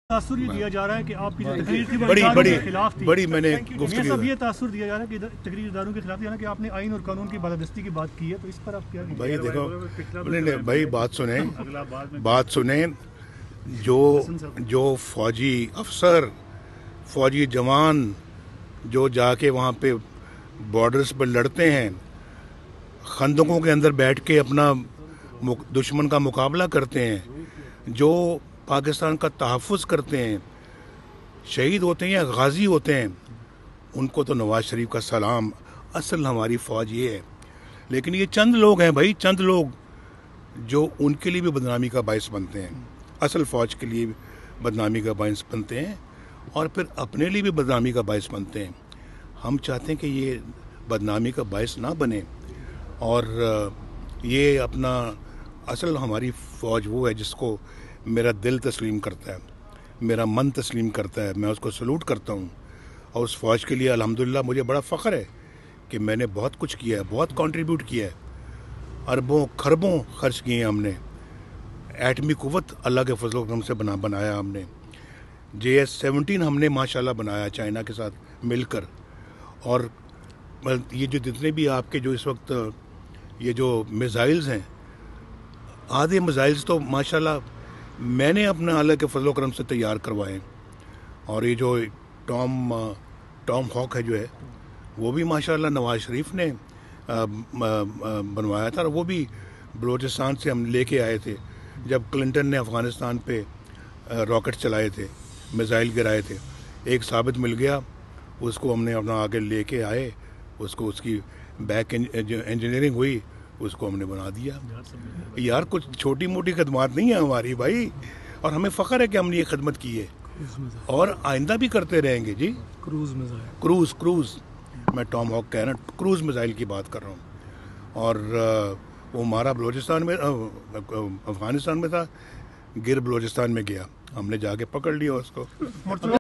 तासुर ये दिया जा रहा है कि आपकी जो तकरीर थी बड़ी मैंने गुफ्तगू सब ये तासुर दिया जा रहा है कि तकरीर इदारों के खिलाफ कि आपने आइन और कानून की बालादस्ती की बात की है, तो इस पर आप क्या भाई देखो नहीं भाई बात सुने जो फौजी अफसर फौजी जवान जो जाके वहाँ पे बॉर्डर्स पर लड़ते हैं, खंदकों के अंदर बैठ के अपना दुश्मन का मुकाबला करते हैं, जो पाकिस्तान का तहफ़्फ़ुज़ करते हैं, शहीद होते हैं या गाजी होते हैं, उनको तो नवाज शरीफ का सलाम। असल हमारी फ़ौज ये है, लेकिन ये चंद लोग हैं भाई, चंद लोग जो उनके लिए भी बदनामी का बायस बनते हैं, असल फ़ौज के लिए भी बदनामी का बायस बनते हैं और फिर अपने लिए भी बदनामी का बायस बनते हैं। हम चाहते हैं कि ये बदनामी का बायस ना बने और ये अपना असल हमारी फ़ौज वो है जिसको मेरा दिल तस्लीम करता है, मेरा मन तस्लीम करता है, मैं उसको सलूट करता हूँ। और उस फ़ौज के लिए अल्हम्दुलिल्लाह मुझे बड़ा फ़ख्र है कि मैंने बहुत कुछ किया है, बहुत कंट्रीब्यूट किया है, अरबों खरबों खर्च किए हैं हमने। एटमी कुव्वत अल्लाह के फजल करम से बनाया हमने। JS-17 हमने माशाल्लाह बनाया चाइना के साथ मिलकर। और ये जो जितने भी आपके जो इस वक्त ये जो मिसाइल्स हैं, आधे मिसाइल्स तो माशाल्लाह मैंने अपने अल्लाह के फजल करम से तैयार करवाए। और ये जो टॉम हॉक है जो है वो भी माशाल्लाह नवाज शरीफ ने बनवाया था, और वो भी बलूचिस्तान से हम लेके आए थे जब क्लिंटन ने अफ़गानिस्तान पे रॉकेट चलाए थे, मिसाइल गिराए थे। एक साबित मिल गया, उसको हमने अपना आगे लेके आए, उसको उसकी बैक इंजीनियरिंग हुई, उसको हमने बना दिया। यार कुछ छोटी मोटी खदमात नहीं है हमारी भाई, और हमें फ़ख्र है कि हमने ये खदमत की है और आइंदा भी करते रहेंगे जी। क्रूज़ मैं टॉम हॉक कह रहा हूँ, क्रूज़ मिसाइल की बात कर रहा हूँ। और वो हमारा बलूचिस्तान में अफ़गानिस्तान में था, गिर बलूचिस्तान में गया, हमने जाके पकड़ लिया उसको।